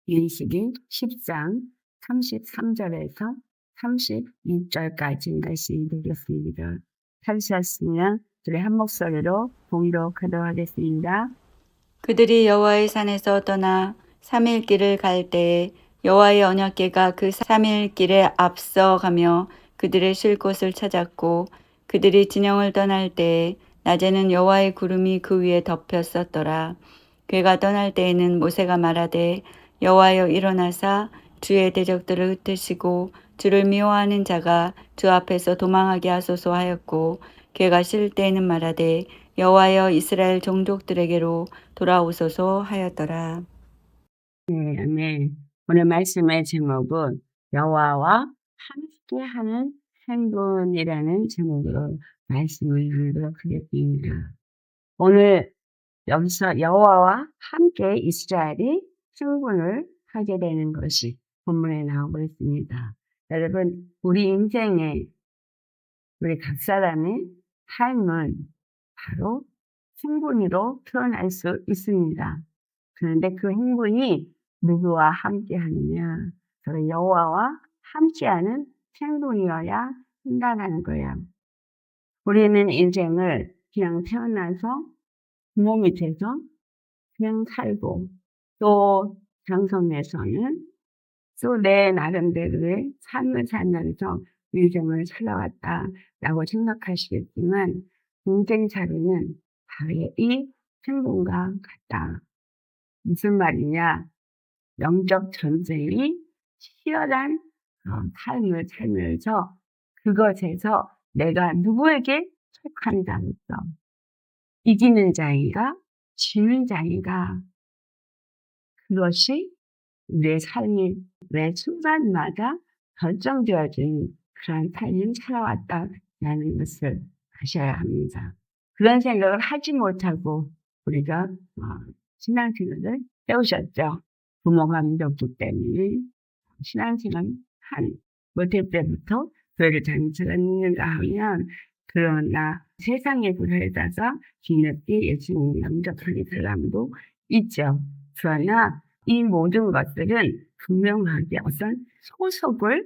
민수기 10장 33절에서 36절까지 말씀이 되겠습니다. 찾으셨으면 둘의 한 목소리로 봉독하도록 하겠습니다. 그들이 여호와의 산에서 떠나 3일 길을 갈 때에 여호와의 언약궤가 그 3일 길에 앞서가며 그들의 쉴 곳을 찾았고, 그들이 진영을 떠날 때에 낮에는 여호와의 구름이 그 위에 덮였었더라. 궤가 떠날 때에는 모세가 말하되, 여호와여 일어나사 주의 대적들을 흩으시고 주를 미워하는 자가 주 앞에서 도망하게 하소서 하였고, 궤가 쉴 때에는 말하되, 여호와여 이스라엘 종족들에게로 돌아오소서 하였더라. 네, 아멘. 오늘 말씀의 제목은 여호와와 함께하는 행군이라는 제목으로 말씀을 드리도록 하겠습니다. 오늘 여기서 여호와와 함께 이스라엘이 행군을 하게 되는 것이 본문에 나오고 있습니다. 여러분, 우리 인생에 우리 각 사람의 삶은 바로 행군으로 표현할 수 있습니다. 그런데 그 행군이 누구와 함께 하느냐? 바로 여호와와 함께하는 행군이어야 한다는 거예요. 우리는 인생을 그냥 태어나서 부모 밑에서 그냥 살고, 또 장성에서는 또 내 나름대로의 삶을 살면서 인생을 살아왔다라고 생각하시겠지만, 인생살이는 바로 이 행군과 같다. 무슨 말이냐? 영적 전쟁이 치열한 삶을 살면서 그것에서 내가 누구에게 속한 자로서 이기는 자인가 지는 자인가, 그것이 우리의 삶이 매 순간마다 결정되어진 그런 삶을 살아왔다라는 것을 아셔야 합니다. 그런 생각을 하지 못하고 우리가 신앙생활을 해오셨죠. 부모가 믿었기 때문에 신앙생활을 못할 때부터 교회를 다니는가 하면, 그러나 세상의 불화에다가 뒤늦게 예수님을 영접하는 사람도 있죠. 그러나 이 모든 것들은 분명하게 어떤 소속을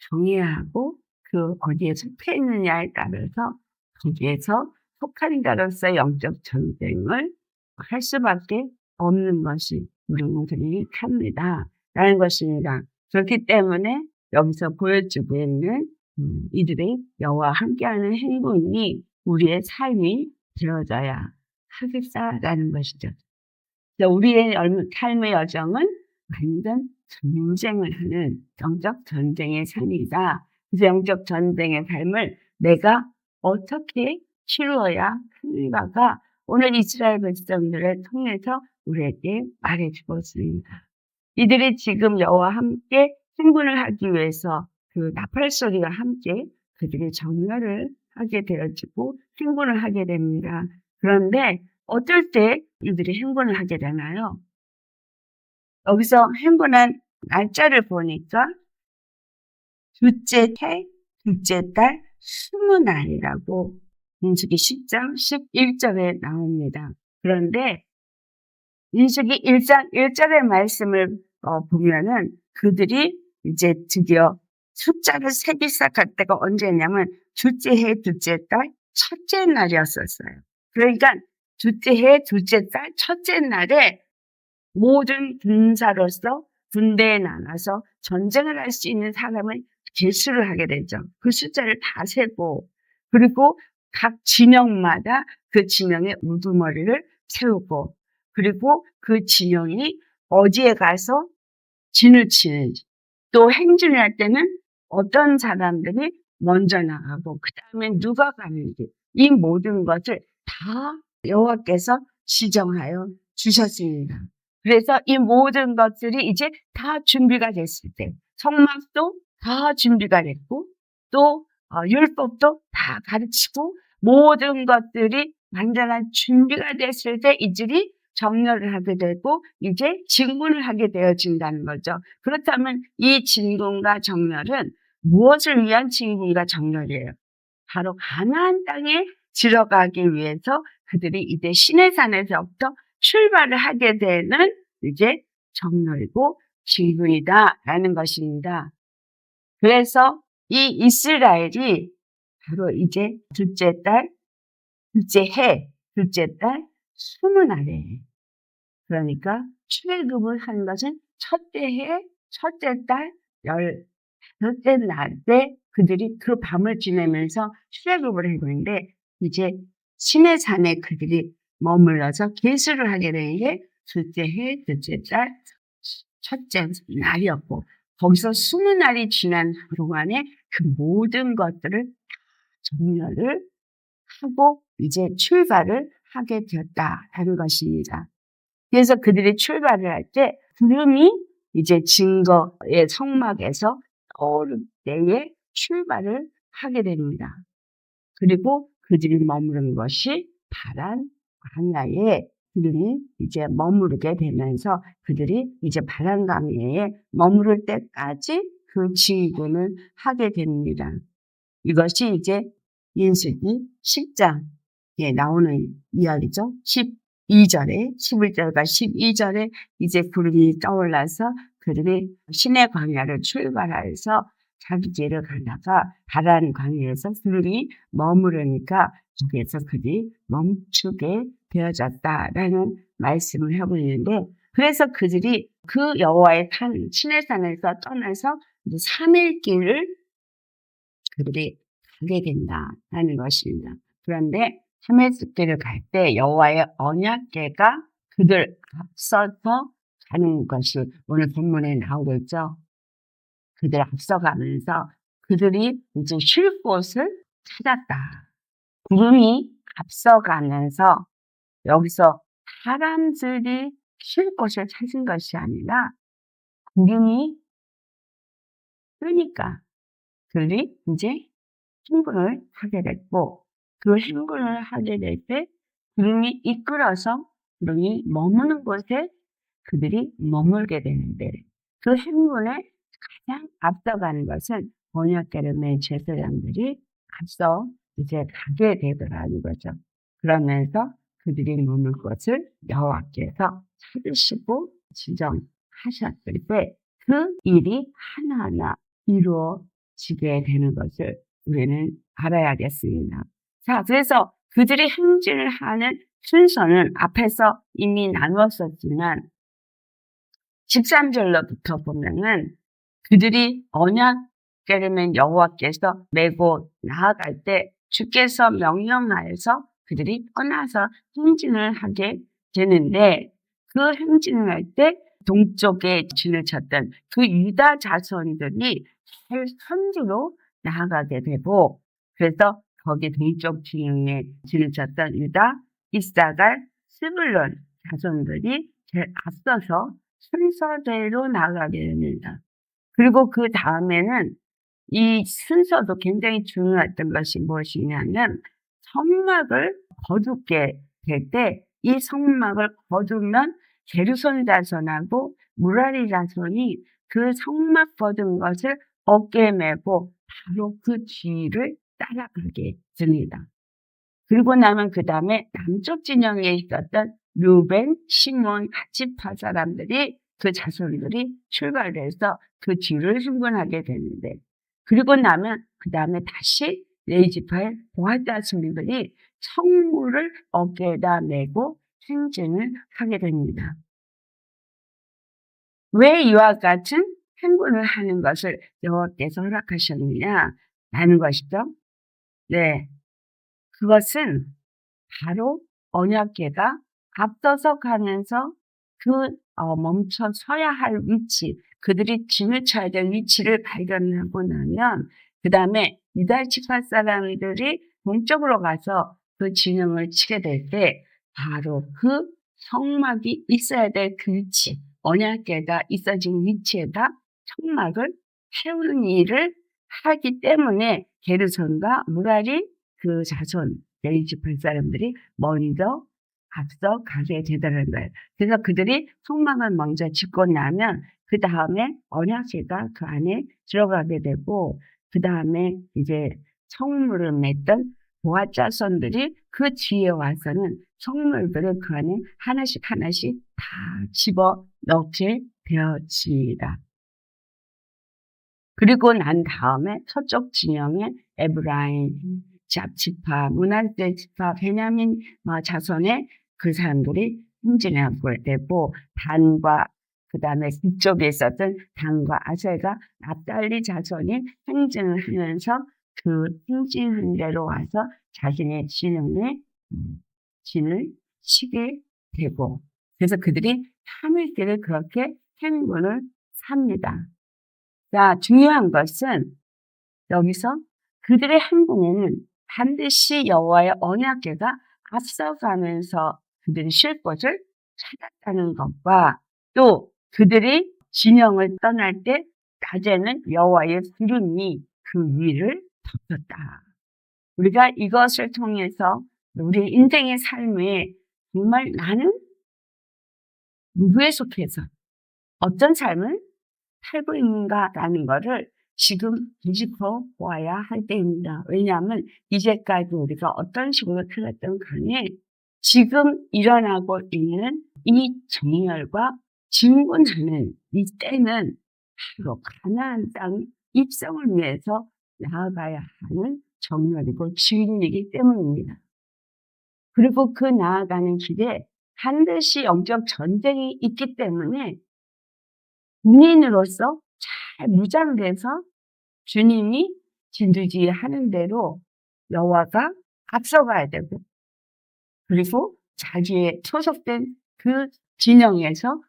정해야 하고, 그 어디에 속해 있느냐에 따라서 거기에서 속한 자로서 영적 전쟁을 할 수밖에 없는 것이 우리 인생이 탑니다. 라는 것입니다. 그렇기 때문에 여기서 보여주고 있는 이들의 여호와와 함께하는 행동이 우리의 삶이 되어져야 하겠다라는 것이죠. 우리의 삶의 여정은 완전 전쟁을 하는 영적 전쟁의 삶이다. 그래서 영적 전쟁의 삶을 내가 어떻게 치루어야 하는가가 오늘 이스라엘 백성들을 통해서 우리에게 말해주고 있습니다. 이들이 지금 여호와와 함께 행군을 하기 위해서 그 나팔 소리와 함께 그들이 정렬을 하게 되어지고 행군을 하게 됩니다. 그런데 어떨 때 이들이 행군을 하게 되나요? 여기서 행군한 날짜를 보니까 둘째 해, 둘째 달, 20날이라고 민수기 10장 11절에 나옵니다. 그런데 민수기 1장 1절의 말씀을 보면은 그들이 이제 드디어 숫자를 세기 시작할 때가 언제냐면 둘째 해, 둘째 달, 첫째 날이었었어요. 그러니까 둘째 해, 둘째 달, 첫째 날에 모든 군사로서 군대에 나가서 전쟁을 할 수 있는 사람을 제수를 하게 되죠. 그 숫자를 다 세고, 그리고 각 진영마다 그 진영의 우두머리를 세우고, 그리고 그 진영이 어디에 가서 진을 치는지, 또 행진을 할 때는 어떤 사람들이 먼저 나가고 그 다음에 누가 가는지, 이 모든 것을 다 여호와께서 지정하여 주셨습니다. 그래서 이 모든 것들이 이제 다 준비가 됐을 때, 성막도 다 준비가 됐고, 또 율법도 다 가르치고, 모든 것들이 완전한 준비가 됐을 때 이들이 정렬을 하게 되고 이제 진군을 하게 되어진다는 거죠. 그렇다면 이 진군과 정렬은 무엇을 위한 진군과 정렬이에요? 바로 가나안 땅에 들어가기 위해서 그들이 이제 시내산에서부터 출발을 하게 되는 이제 정렬이고, 친구이다라는 것입니다. 그래서 이 이스라엘이 바로 이제 둘째 달, 둘째 해, 둘째 달, 20날에 그러니까 출애굽을 하는 것은 첫째 해, 첫째 달, 열째 날 때 그들이 그 밤을 지내면서 출애굽을 해보는데 이제 시내산에 그들이 머물러서 계수를 하게 된 게 둘째 해, 둘째 달, 첫째 날이었고 거기서 20날이 지난 동안에 그 모든 것들을 정렬을 하고 이제 출발을 하게 되었다라는 것입니다. 그래서 그들이 출발을 할 때 구름이 이제 증거의 성막에서 떠오를 때에 출발을 하게 됩니다. 그리고 그들이 머무른 것이 파란 광야에 그들이 이제 머무르게 되면서 그들이 이제 파란 광야에 머무를 때까지 그 진군을 하게 됩니다. 이것이 이제 민수기 10장에 나오는 이야기죠. 12절에 11절과 12절에 이제 구름이 떠올라서 그들이 시내 광야를 출발해서 자기 길을 가다가 파란 광야에서 구름이 머무르니까 거기에서 그들이 멈추게 되어졌다라는 말씀을 하고 있는데 그래서 그들이 그 여호와의 시내산에서 떠나서 이제 3일 길을 그들이 가게 된다라는 것입니다. 그런데 하멜스길을 갈 때 여호와의 언약궤가 그들 앞서서 가는 것이 오늘 본문에 나오고 있죠. 그들 앞서가면서 그들이 이제 쉴 곳을 찾았다. 구름이 앞서가면서 여기서 사람들이 쉴 곳을 찾은 것이 아니라 구름이 뜨니까 그들이 이제 행군을 하게 됐고 그 행군을 하게 될 때 구름이 이끌어서 구름이 머무는 곳에 그들이 머물게 되는데 그 행군에 가장 앞서가는 것은 언약궤를 맨 제사장들이 앞서 이제 가게 되더라는 거죠. 그러면서 그들이 머물 곳을 여호와께서 찾으시고 지정하셨을 때 그 일이 하나하나 이루어지게 되는 것을 우리는 알아야겠습니다. 자, 그래서 그들이 행진을 하는 순서는 앞에서 이미 나누었었지만 13절로부터 보면은 그들이 언약궤를 맨 여호와께서 메고 나아갈 때 주께서 명령하여서 그들이 떠나서 행진을 하게 되는데 그 행진을 할 때 동쪽에 진을 쳤던 그 유다 자손들이 선두로 나아가게 되고 그래서 거기 동쪽 진영에 진을 쳤던 유다, 이사갈, 스불론 자손들이 제일 앞서서 순서대로 나아가게 됩니다. 그리고 그 다음에는 이 순서도 굉장히 중요했던 것이 무엇이냐면 성막을 거두게 될 때 이 성막을 거두면 게르손 자손하고 무라리 자손이 그 성막 거둔 것을 어깨에 메고 바로 그 뒤를 따라가게 됩니다. 그리고 나면 그 다음에 남쪽 진영에 있었던 르벤, 시몬, 하치파 사람들이 그 자손들이 출발해서 그 뒤를 흥분하게 되는데 그리고 나면 그 다음에 다시 레이지파의 보아 자손들이 성물을 어깨에다 메고 행진을 하게 됩니다. 왜 이와 같은 행군을 하는 것을 여호와께서 허락하셨느냐 라는 것이죠. 네, 그것은 바로 언약궤가 앞서서 가면서 멈춰 서야 할 위치, 그들이 진을 쳐야 될 위치를 발견하고 나면 그 다음에 유다 지파 사람들이 동쪽으로 가서 그 진영을 치게 될 때 바로 그 성막이 있어야 될 그 위치, 언약궤가 있어진 위치에다 성막을 세우는 일을 하기 때문에 게르손과 무라리 그 자손 레이지파 사람들이 먼저 앞서 가게 되더라는 거예요. 그래서 그들이 성막을 먼저 짓고 나면 그 다음에 언약궤가 그 안에 들어가게 되고 그 다음에 이제 성물을 맺던 보아 자손들이 그 뒤에 와서는 성물들을 그 안에 하나씩 하나씩 다 집어 넣게 되어집니다. 그리고 난 다음에 서쪽 진영의 에브라임, 잡지파, 므낫세 지파, 베냐민 자손의 그 사람들이 행진하게 되고, 단과 그다음에 북쪽에 있었던 단과 아셀과 납달리 자손이 행진을 하면서 그 행진한 대로 와서 자신의 진을 치게 되고, 그래서 그들이 3일째를 그렇게 행군을 삽니다. 자, 중요한 것은 여기서 그들의 행군에는 반드시 여호와의 언약궤가 앞서가면서 그들이 쉴 곳을 찾았다는 것과, 또 그들이 진영을 떠날 때 낮에는 여호와의 구름이 그 위를 덮었다. 우리가 이것을 통해서 우리 인생의 삶에 정말 나는 누구에 속해서 어떤 삶을 살고 있는가라는 것을 지금 뒤집어 보아야 할 때입니다. 왜냐하면 이제까지 우리가 어떤 식으로 살았던 간에 지금 일어나고 있는 이 정열과 진군하는 이 때는 바로 가나안 땅 입성을 위해서 나아가야 하는 정열이고 진군이기 때문입니다. 그리고 그 나아가는 길에 반드시 영적 전쟁이 있기 때문에 군인으로서 잘 무장돼서 주님이 진두지휘하는 대로 여호와가 앞서가야 되고, 그리고 자기의 소속된 그 진영에서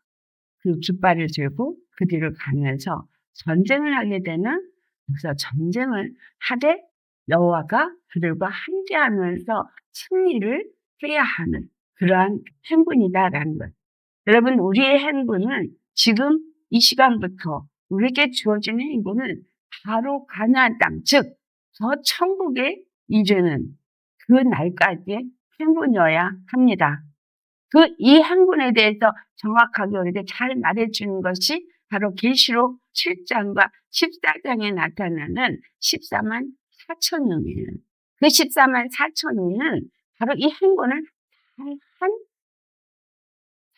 그 깃발을 들고 그 뒤를 가면서 전쟁을 하게 되는, 그래서 전쟁을 하되 여호와가 그들과 함께하면서 승리를 해야 하는 그러한 행군이다라는 것. 여러분, 우리의 행군은 지금 이 시간부터 우리에게 주어진 행군은 바로 가나안 땅, 즉 저 천국에 이르는 그 날까지의 행군이어야 합니다. 이 행군에 대해서 정확하게 우리에게 잘 말해주는 것이 바로 계시록 7장과 14장에 나타나는 14만 4천명이에요. 그 14만 4천명은 바로 이 행군을 잘 한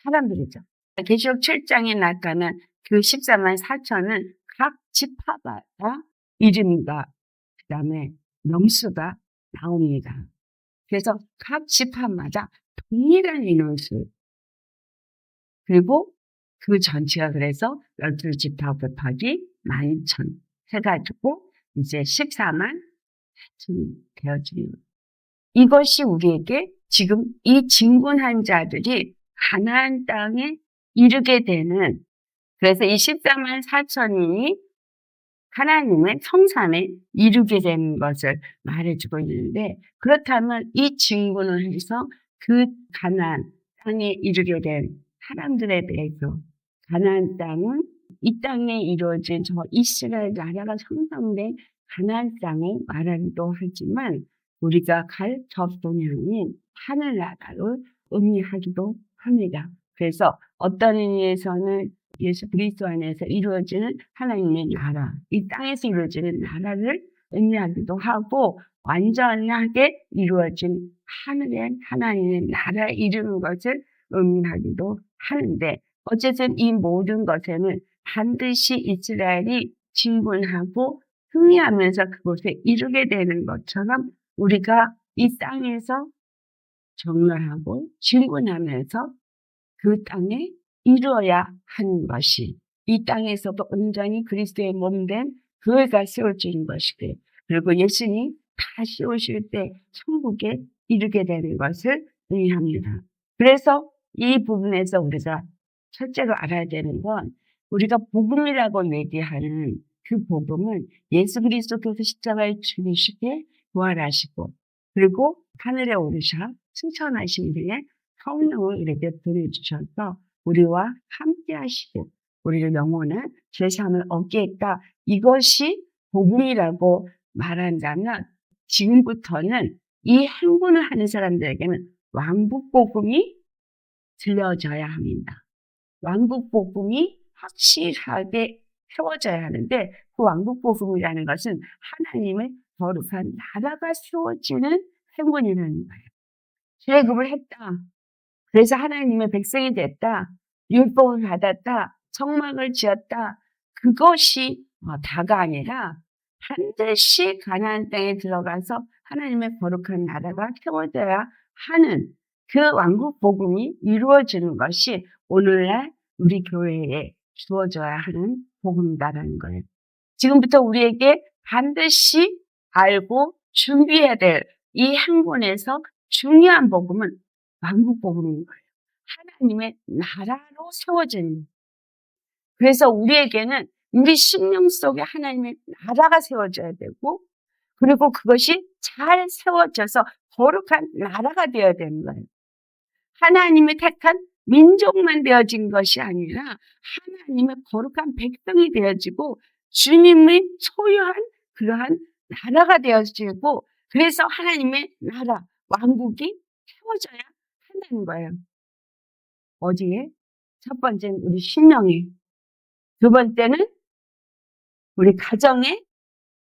사람들이죠. 계시록 7장에 나타난 그 14만 4천은 각 지파마다 이름과 그다음에 명수가 나옵니다. 그래서 각 지파마다 동일한 인원수, 그리고 그 전체가 그래서 12지파 곱하기 12,000 해가지고 이제 14만 4천이 되어집니다. 이것이 우리에게 지금 이 진군한 자들이 가나안 땅에 이르게 되는, 그래서 이 14만 4천이 하나님의 성산에 이르게 되는 것을 말해주고 있는데, 그렇다면 이 진군을 해서 그 가나안 땅에 이르게 된 사람들에 대해서, 가나안 땅은 이 땅에 이루어진 저 이스라엘 나라가 형성된 가나안 땅을 말하기도 하지만 우리가 갈 접동향인 하늘나라를 의미하기도 합니다. 그래서 어떤 의미에서는 예수 그리스도 안에서 이루어지는 하나님의 나라, 이 땅에서 이루어지는 나라를 의미하기도 하고, 완전하게 이루어진 하늘의 하나님의 나라에 이르는 것을 의미하기도 하는데, 어쨌든 이 모든 것에는 반드시 이스라엘이 진군하고 승리하면서 그곳에 이르게 되는 것처럼 우리가 이 땅에서 정렬하고 진군하면서 그 땅에 이루어야 하는 것이, 이 땅에서도 온전히 그리스도의 몸된 교회가 세워지는 것이고, 그리고 예수님 다시 오실 때 천국에 이르게 되는 것을 의미합니다. 그래서 이 부분에서 우리가 첫째로 알아야 되는 건, 우리가 복음이라고 얘기하는 그 복음은 예수 그리스도께서 십자가에 죽으시게 부활하시고, 그리고 하늘에 오르셔 승천하신 뒤에 성령을 이렇게 보내주셔서 우리와 함께 하시고 우리를 영원한 죄사함을 얻게 했다. 이것이 복음이라고 말한다면, 지금부터는 이 행군을 하는 사람들에게는 왕국 복음이 들려져야 합니다. 왕국 복음이 확실하게 세워져야 하는데, 그 왕국 복음이라는 것은 하나님의 거룩한 나라가 세워지는 행군이라는 거예요. 출애굽을 했다. 그래서 하나님의 백성이 됐다. 율법을 받았다. 성막을 지었다. 그것이 다가 아니라 반드시 가나안 땅에 들어가서 하나님의 거룩한 나라가 세워져야 하는 그 왕국 복음이 이루어지는 것이 오늘날 우리 교회에 주어져야 하는 복음이다라는 거예요. 지금부터 우리에게 반드시 알고 준비해야 될 이 행본에서 중요한 복음은 왕국 복음인 거예요. 하나님의 나라로 세워진. 그래서 우리에게는 우리 심령 속에 하나님의 나라가 세워져야 되고, 그리고 그것이 잘 세워져서 거룩한 나라가 되어야 되는 거예요. 하나님의 택한 민족만 되어진 것이 아니라 하나님의 거룩한 백성이 되어지고 주님의 소유한 그러한 나라가 되어지고, 그래서 하나님의 나라, 왕국이 세워져야 한다는 거예요. 어디에? 첫 번째는 우리 심령에, 두 번째는 우리 가정에,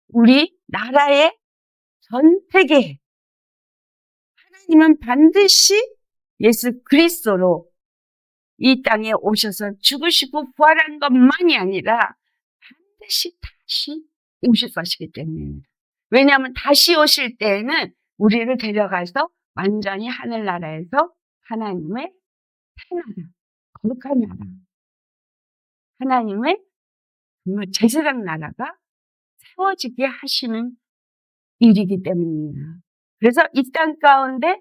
우리 나라의 전 세계에. 하나님은 반드시 예수 그리스도로 이 땅에 오셔서 죽으시고 부활한 것만이 아니라 반드시 다시 오실 것이기 때문입니다. 왜냐하면 다시 오실 때에는 우리를 데려가서 완전히 하늘나라에서 하나님의 새나라, 거룩한 나라, 하나님의 제사장 나라가 세워지게 하시는 일이기 때문입니다. 그래서 이 땅 가운데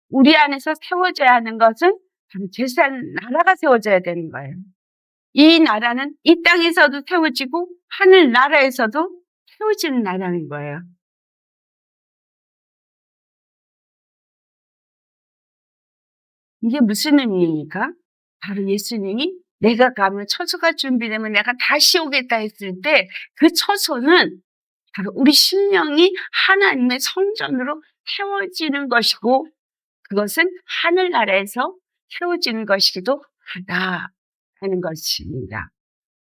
우리 안에서 세워져야 하는 것은 바로 제사장 나라가 세워져야 되는 거예요. 이 나라는 이 땅에서도 세워지고 하늘나라에서도 세워지는 나라인 거예요. 이게 무슨 의미입니까? 바로 예수님이 내가 가면 처소가 준비되면 내가 다시 오겠다 했을 때 그 처소는 바로 우리 심령이 하나님의 성전으로 세워지는 것이고, 그것은 하늘나라에서 세워지는 것이기도 하다는 것입니다.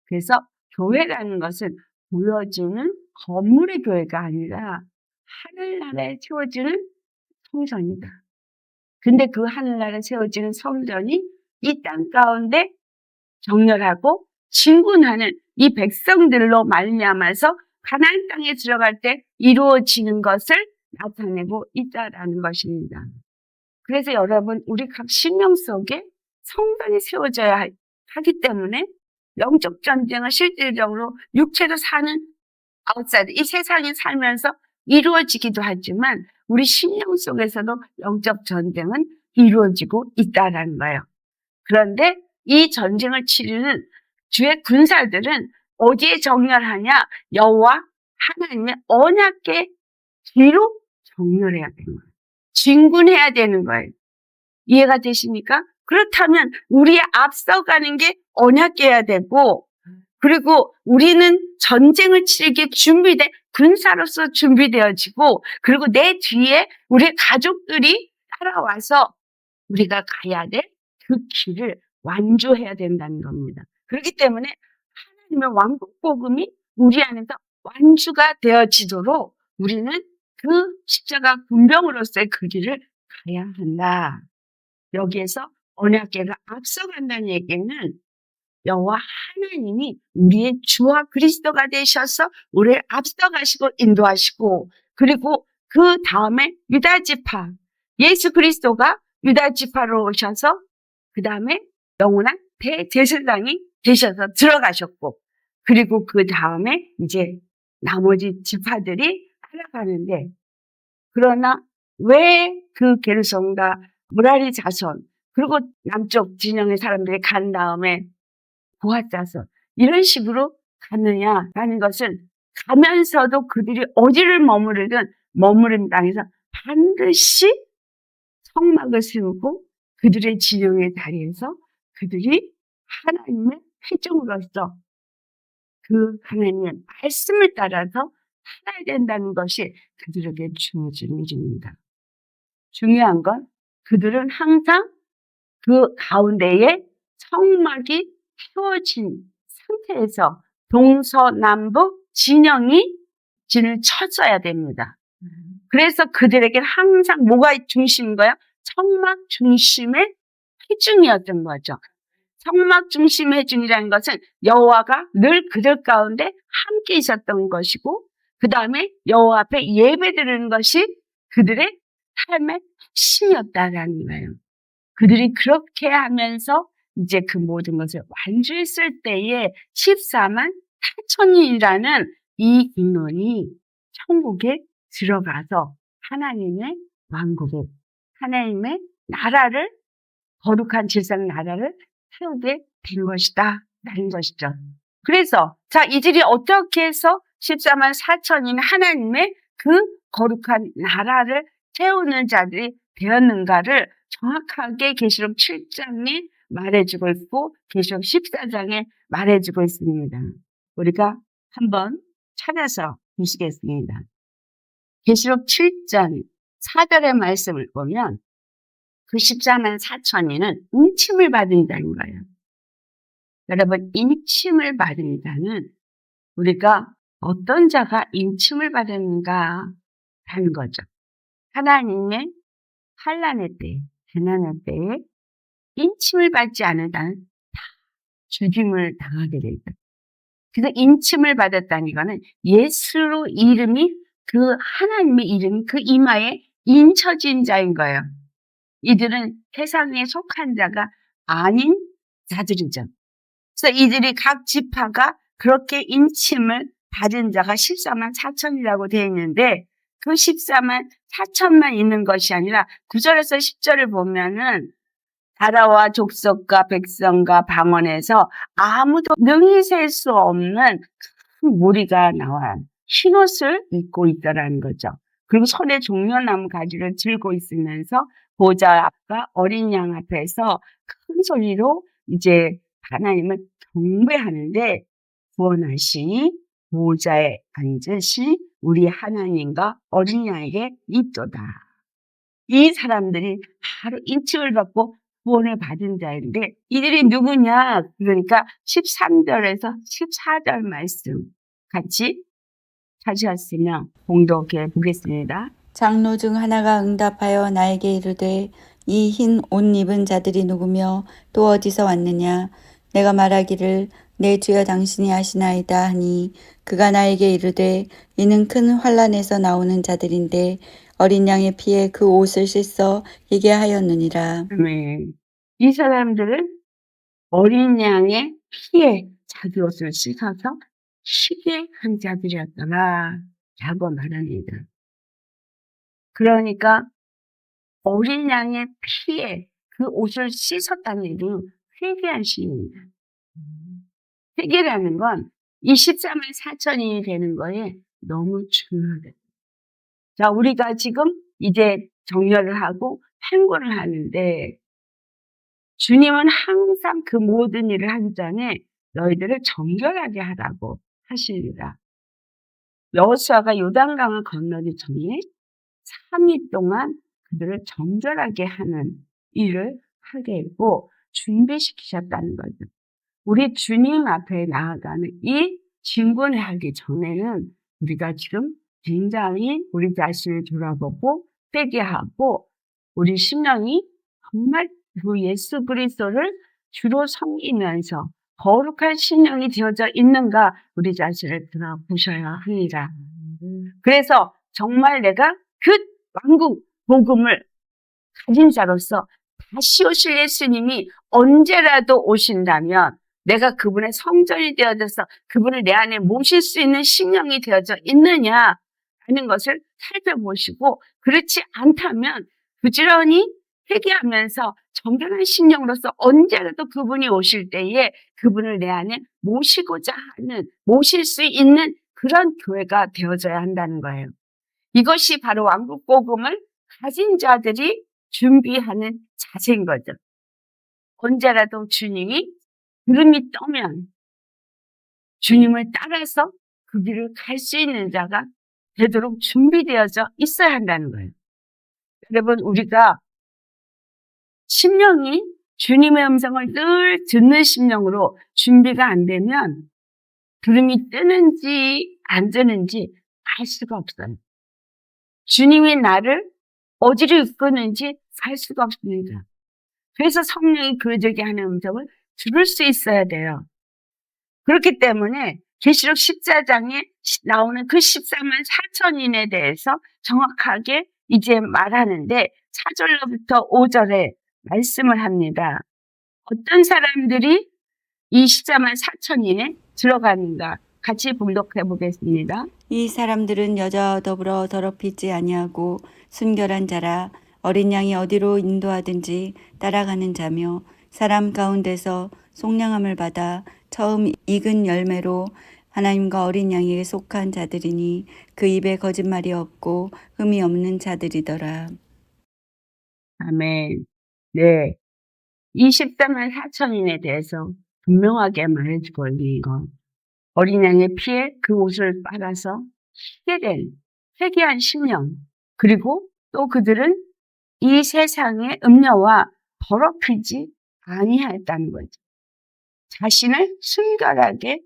그래서 교회라는 것은 보여지는 건물의 교회가 아니라 하늘나라에 세워지는 성전이다. 근데 그 하늘나라에 세워지는 성전이 이 땅 가운데 정렬하고 진군하는 이 백성들로 말미암아서 가나안 땅에 들어갈 때 이루어지는 것을 나타내고 있다라는 것입니다. 그래서 여러분, 우리 각 심령 속에 성전이 세워져야 하기 때문에 영적 전쟁은 실질적으로 육체로 사는 아웃사이드, 이 세상에 살면서 이루어지기도 하지만 우리 심령 속에서도 영적 전쟁은 이루어지고 있다라는 거예요. 그런데 이 전쟁을 치르는 주의 군사들은 어디에 정렬하냐? 여호와 하나님의 언약궤 뒤로 정렬해야 되는 거예요. 진군해야 되는 거예요. 이해가 되십니까? 그렇다면 우리의 앞서가는 게 언약궤야 되고, 그리고 우리는 전쟁을 치르기 준비된 군사로서 준비되어지고, 그리고 내 뒤에 우리 가족들이 따라와서 우리가 가야 될 그 길을 완주해야 된다는 겁니다. 그렇기 때문에 하나님의 왕국 복음이 우리 안에서 완주가 되어지도록 우리는 그 십자가 군병으로서의 그 길을 가야 한다. 여기에서 언약궤가 앞서간다는 얘기는 여호와 하나님이 우리의 주와 그리스도가 되셔서 우리를 앞서가시고 인도하시고, 그리고 그 다음에 유다지파, 예수 그리스도가 유다지파로 오셔서 그 다음에 영원한 대제사장이 되셔서 들어가셨고, 그리고 그 다음에 이제 나머지 지파들이 따라가는데, 그러나 왜 그 게르손과 무라리 자손, 그리고 남쪽 진영의 사람들이 간 다음에 부하 자손, 이런 식으로 가느냐라는 것은, 가면서도 그들이 어디를 머무르든 머무른 땅에서 반드시 성막을 세우고 그들의 진영의 자리에서 그들이 하나님의 회중으로서 그 하나님의 말씀을 따라서 살아야 된다는 것이 그들에게 주어진 일입니다. 중요한 건 그들은 항상 그 가운데에 성막이 세워진 상태에서 동서남북 진영이 진을 쳤어야 됩니다. 그래서 그들에게는 항상 뭐가 중심인 거야? 성막 중심의 회중이었던 거죠. 성막 중심의 중이라는 것은 여호와가 늘 그들 가운데 함께 있었던 것이고 그 다음에 여호와 앞에 예배드리는 것이 그들의 삶의 핵심이었다라는 거예요. 그들이 그렇게 하면서 이제 그 모든 것을 완주했을 때에 14만 4천인이라는 이 인원이 천국에 들어가서 하나님의 왕국을, 하나님의 나라를, 거룩한 질서의 나라를 세우게 된 것이다 라는 것이죠. 그래서 자, 이들이 어떻게 해서 14만 4천인 하나님의 그 거룩한 나라를 세우는 자들이 되었는가를 정확하게 계시록 7장에 말해주고 있고 계시록 14장에 말해주고 있습니다. 우리가 한번 찾아서 보시겠습니다. 계시록 7장 4절의 말씀을 보면 그 14만 4천인은 인침을 받은 자인 거예요. 여러분, 인침을 받은 자는 우리가 어떤 자가 인침을 받았는가 하는 거죠. 하나님의 환난의 때, 재난의 때에 인침을 받지 않은 자는 다 죽임을 당하게 된다. 그래서 인침을 받았다는 거는 예수로 이름이 그 하나님의 이름이 그 이마에 인쳐진 자인 거예요. 이들은 세상에 속한 자가 아닌 자들이죠. 그래서 이들이 각 지파가 그렇게 인침을 받은 자가 14만 4천이라고 되어 있는데 그 14만 4천만 있는 것이 아니라 9절에서 10절을 보면은 나라와 족속과 백성과 방언에서 아무도 능히 셀 수 없는 큰 무리가 나와 흰옷을 입고 있더라는 거죠. 그리고 손에 종려나무 가지를 들고 있으면서 보좌 앞과 어린 양 앞에서 큰 소리로 이제 하나님을 경배하는데 구원하시니 보좌에 앉으신 우리 하나님과 어린 양에게 있도다. 이 사람들이 바로 인침을 받고 구원을 받은 자인데 이들이 누구냐? 그러니까 13절에서 14절 말씀 같이 찾으셨으면 봉독해 보겠습니다. 장로 중 하나가 응답하여 나에게 이르되 이 흰 옷 입은 자들이 누구며 또 어디서 왔느냐? 내가 말하기를 내 주여 당신이 아시나이다 하니 그가 나에게 이르되 이는 큰 환난에서 나오는 자들인데 어린 양의 피에 그 옷을 씻어 이게 하였느니라. 아멘. 이 사람들은 어린 양의 피에 자기 옷을 씻어서 희게 한 자들이었더라 라고 말합니다. 그러니까 어린 양의 피에 그 옷을 씻었다는 일이 회개한 시입니다. 회개라는 건 24만 4천이 되는 거에 너무 중요하다. 자, 우리가 지금 이제 정렬을 하고 행군을 하는데 주님은 항상 그 모든 일을 하기 전에 너희들을 정결하게 하라고 하십니다. 여호수아가 요단강을 건너기 전에 3일 동안 그들을 정결하게 하는 일을 하게 했고 준비시키셨다는 거죠. 우리 주님 앞에 나아가는 이 진군을 하기 전에는 우리가 지금 굉장히 우리 자신을 돌아보고 회개하고 우리 심령이 정말 그 예수 그리스도를 주로 섬기면서 거룩한 신령이 되어져 있는가 우리 자신을 돌아보셔야 합니다. 그래서 정말 내가 그 왕국 복음을 가진 자로서 다시 오실 예수님이 언제라도 오신다면 내가 그분의 성전이 되어져서 그분을 내 안에 모실 수 있는 심령이 되어져 있느냐 하는 것을 살펴보시고 그렇지 않다면 부지런히 회개하면서 정결한 심령으로서 언제라도 그분이 오실 때에 그분을 내 안에 모시고자 하는 모실 수 있는 그런 교회가 되어져야 한다는 거예요. 이것이 바로 왕국 복음을 가진 자들이 준비하는 자세인 거죠. 언제라도 주님이 구름이 떠면 주님을 따라서 그 길을 갈 수 있는 자가 되도록 준비되어져 있어야 한다는 거예요. 여러분, 우리가 심령이 주님의 음성을 늘 듣는 심령으로 준비가 안 되면 구름이 뜨는지 안 뜨는지 알 수가 없어요. 주님이 나를 어디로 이끄는지 알 수가 없습니다. 그래서 성령이 그들에게 하는 음성을 들을 수 있어야 돼요. 그렇기 때문에 계시록 14장에 나오는 그 14만 4천인에 대해서 정확하게 이제 말하는데 4절로부터 5절에 말씀을 합니다. 어떤 사람들이 이 14만 4천인에 들어가는가 같이 분석해 보겠습니다. 이 사람들은 여자와 더불어 더럽히지 아니하고 순결한 자라 어린 양이 어디로 인도하든지 따라가는 자며 사람 가운데서 속량함을 받아 처음 익은 열매로 하나님과 어린 양에게 속한 자들이니 그 입에 거짓말이 없고 흠이 없는 자들이더라. 아멘. 네. 이 14만 4천인에 대해서 분명하게 말해주고 있는 거. 어린 양의 피에 그 옷을 빨아서 희게 된 회개한 심령, 그리고 또 그들은 이 세상의 음녀와 더럽히지 아니하였다는 거죠. 자신을 순결하게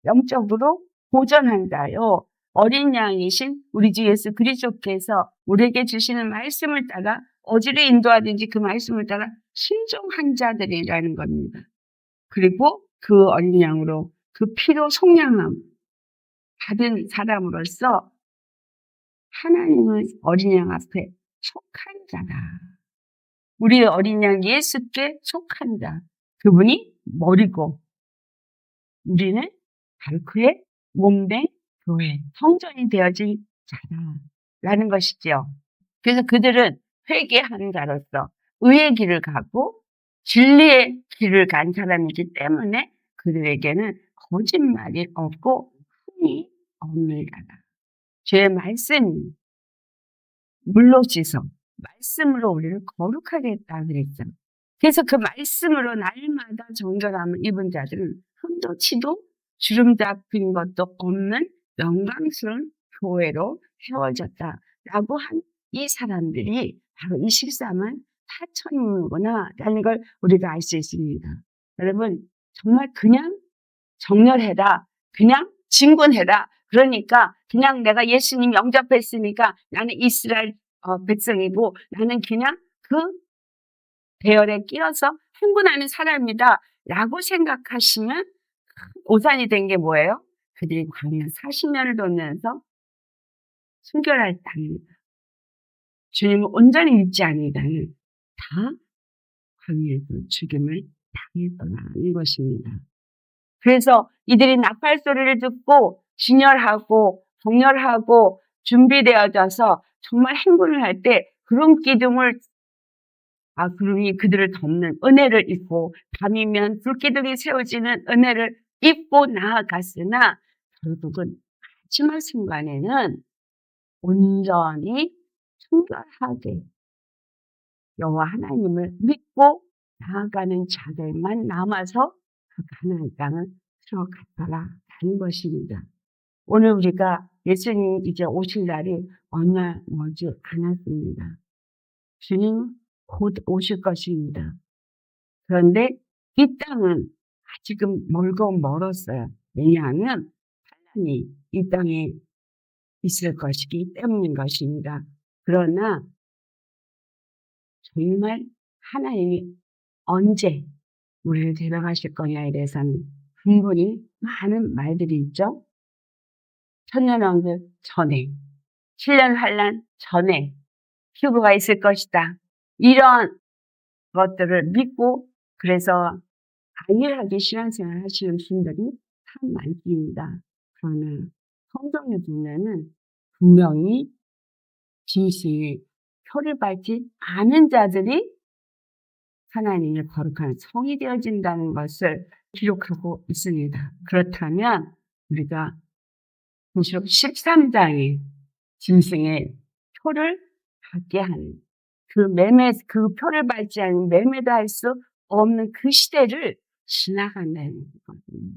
영적으로 보존한다요. 어린 양이신 우리 주 예수 그리스도께서 우리에게 주시는 말씀을 따라 어디를 인도하든지 그 말씀을 따라 순종한 자들이라는 겁니다. 그리고 그 어린 양으로 그 피로 속량함 받은 사람으로서 하나님의 어린 양 앞에 속한 자다. 우리 어린 양 예수께 속한 자. 그분이 머리고 우리는 바로 그의 몸된 교회, 성전이 되어진 자다라는 것이죠. 그래서 그들은 회개하는 자로서 의의 길을 가고 진리의 길을 간 사람이기 때문에 그들에게는 거짓말이 없고 흠이 없는 자다. 죄의 말씀이 물로 씻어 말씀으로 우리를 거룩하게 했다 그랬죠. 그래서 그 말씀으로 날마다 정결함을 입은 자들은 흠도 치도 주름 잡힌 것도 없는 영광스러운 교회로 세워졌다라고 한 이 사람들이 바로 이 14만 4천이구나 라는 걸 우리가 알 수 있습니다. 여러분 정말 그냥 정렬해라, 그냥 진군해라. 그러니까 그냥 내가 예수님 영접했으니까 나는 이스라엘 백성이고 나는 그냥 그 대열에 끼어서 행군하는 사람이다 라고 생각하시면 오산이 된 게 뭐예요? 그들이 광야 40년을 돌면서 순결할 땅입니다. 주님을 온전히 믿지 않은 이들은 다 광야에서 죽임을 당했더라는 것입니다. 그래서 이들이 나팔 소리를 듣고 진열하고 정렬하고 준비되어져서 정말 행군을 할 때 구름 기둥을 구름이 그들을 덮는 은혜를 입고 밤이면 불기둥이 세워지는 은혜를 입고 나아갔으나 결국은 마지막 순간에는 온전히 순결하게 여호와 하나님을 믿고 나아가는 자들만 남아서 그 가나안 땅을 들어갔더라라는 것입니다. 오늘 우리가 예수님 이제 오실 날이 얼마 멀지 않았습니다. 주님 곧 오실 것입니다. 그런데 이 땅은 아직은 멀고 멀었어요. 왜냐하면 환난이 이 땅에 있을 것이기 때문인 것입니다. 그러나 정말 하나님이 언제 우리를 데려가실 거냐에 대해서는 충분히 많은 말들이 있죠. 천년왕국 전에, 7년 환난 전에 휴거가 있을 것이다. 이런 것들을 믿고 그래서 안일하게 신앙생활 하시는 분들이 참 많습니다. 그러나 성경에 보면은 분명히 짐승의 표를 밟지 않은 자들이 하나님의 거룩한 성이 되어진다는 것을 기록하고 있습니다. 그렇다면 우리가 계시록 13장에 짐승의 표를 받게 하는 그 표를 밟지 않은 매매도 할 수 없는 그 시대를 지나간다는 거거든요.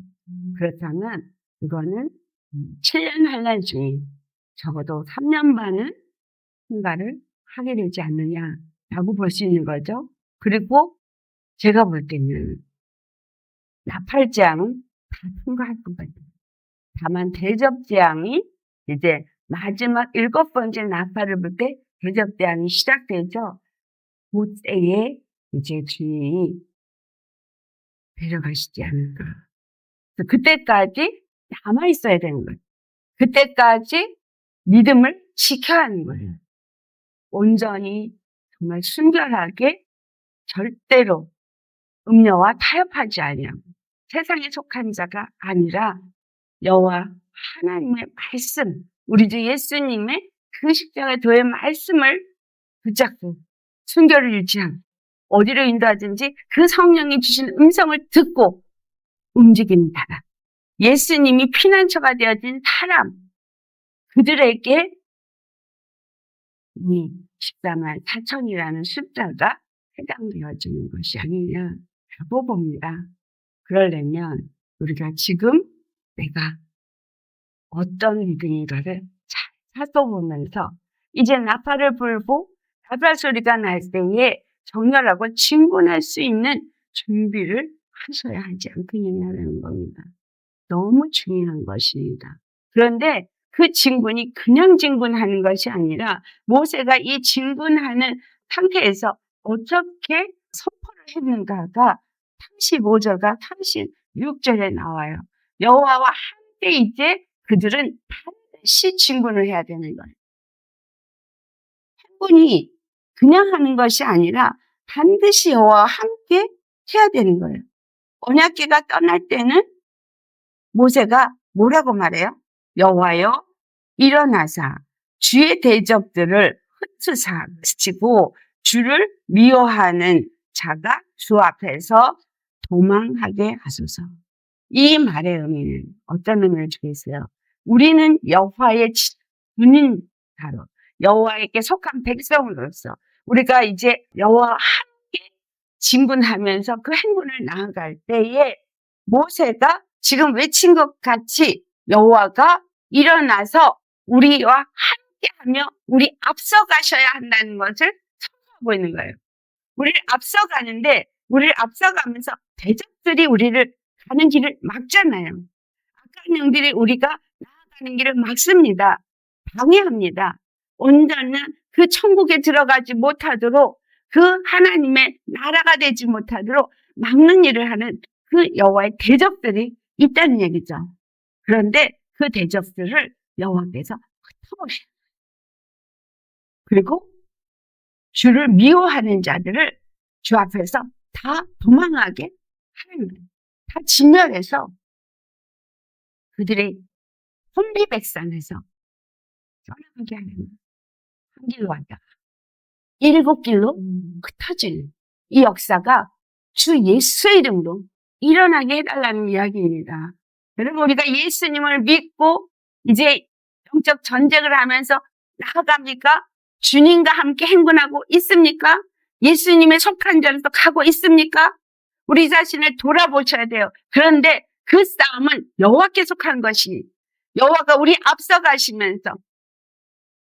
그렇다면 이거는 7년 환난 중에 적어도 3년 반은 통과를 하게 되지 않느냐라고 볼 수 있는 거죠. 그리고 제가 볼 때는 나팔장은 다 통과할 것 같아요. 다만 대접재앙이 이제 마지막 7번째 나팔을 불 때 대접재앙이 시작되죠. 그때에 이제 주님이 데려가시지 않을까. 그래서 그때까지 남아 있어야 되는 거예요. 그때까지 믿음을 지켜야 하는 거예요. 온전히 정말 순결하게 절대로 음녀와 타협하지 아니하고 세상에 속한 자가 아니라 여호와 하나님의 말씀, 우리 주 예수님의 그 십자가 도의 말씀을 붙잡고 순결을 유지하고 어디로 인도하든지 그 성령이 주신 음성을 듣고 움직이는 사람, 예수님이 피난처가 되어진 사람, 그들에게 이 14만 4천이라는 숫자가 해당되어지는 것이 아니냐라고 봅니다. 그러려면 우리가 지금 내가 어떤 믿음인가를 잘 살펴보면서 이제 나팔을 불고 나팔 소리가 날 때에 정렬하고 진군할 수 있는 준비를 하셔야 하지 않겠느냐는 겁니다. 너무 중요한 것입니다. 그런데 그 진군이 그냥 진군하는 것이 아니라 모세가 이 진군하는 상태에서 어떻게 선포를 했는가가 35절과 36절에 나와요. 여호와와 함께 이제 그들은 반드시 진군을 해야 되는 거예요. 진군이 그냥 하는 것이 아니라 반드시 여호와와 함께 해야 되는 거예요. 언약궤가 떠날 때는 모세가 뭐라고 말해요? 여호와여 일어나사 주의 대적들을 흩으시고 주를 미워하는 자가 주 앞에서 도망하게 하소서. 이 말의 의미는 어떤 의미를 주겠어요? 우리는 여호와의 군인 바로 여호와에게 속한 백성으로서 우리가 이제 여호와와 함께 진군하면서 그 행군을 나아갈 때에 모세가 지금 외친 것 같이 여호와가 일어나서 우리와 함께하며 우리 앞서가셔야 한다는 것을 선포하고 있는 거예요. 우리를 앞서가는데 우리를 앞서가면서 대적들이 우리를 가는 길을 막잖아요. 악한 영들이 우리가 나아가는 길을 막습니다. 방해합니다. 온전한 그 천국에 들어가지 못하도록 그 하나님의 나라가 되지 못하도록 막는 일을 하는 그 여호와의 대적들이 있다는 얘기죠. 그런데 그 대적들을 여호와께서 흩어버려요. 그리고 주를 미워하는 자들을 주 앞에서 다 도망하게 하는 거예요. 다 진멸해서 그들의 혼비백산해서 떠나가게 하는 거예요. 한 길로 왔다가 7길로 흩어지는 이 역사가 주 예수의 이름으로 일어나게 해달라는 이야기입니다. 여러분 우리가 예수님을 믿고 이제 영적 전쟁을 하면서 나아갑니까? 주님과 함께 행군하고 있습니까? 예수님의 속한 자로서 가고 있습니까? 우리 자신을 돌아보셔야 돼요. 그런데 그 싸움은 여호와께 속한 것이니 여호와가 우리 앞서가시면서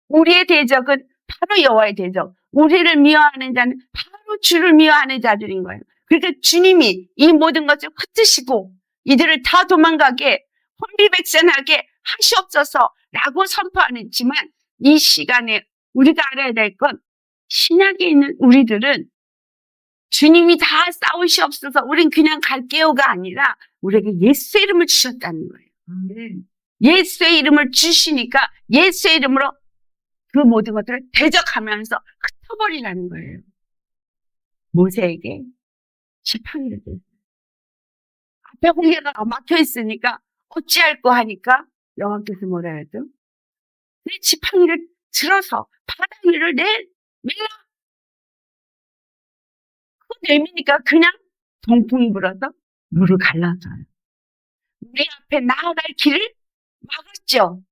우리의 대적은 바로 여호와의 대적, 우리를 미워하는 자는 바로 주를 미워하는 자들인 거예요. 그러니까 주님이 이 모든 것을 흩으시고 이들을 다 도망가게 혼비백산하게 하시옵소서라고 선포하지만 이 시간에 우리가 알아야 될 건 신약에 있는 우리들은 주님이 다 싸우시옵소서 우린 그냥 갈게요가 아니라 우리에게 예수의 이름을 주셨다는 거예요. 예수의 이름을 주시니까 예수의 이름으로 그 모든 것들을 대적하면서 흩어버리라는 거예요. 모세에게 지팡이를 들었어요. 앞에 홍해가 막혀 있으니까 어찌할꼬 하니까 여호와께서 뭐라 해야죠? 내 지팡이를 들어서 바다 위를 밀라. 그거 내미니까 그냥 동풍이 불어서 물을 갈라져요. 우리 앞에 나아갈 길을 막았죠.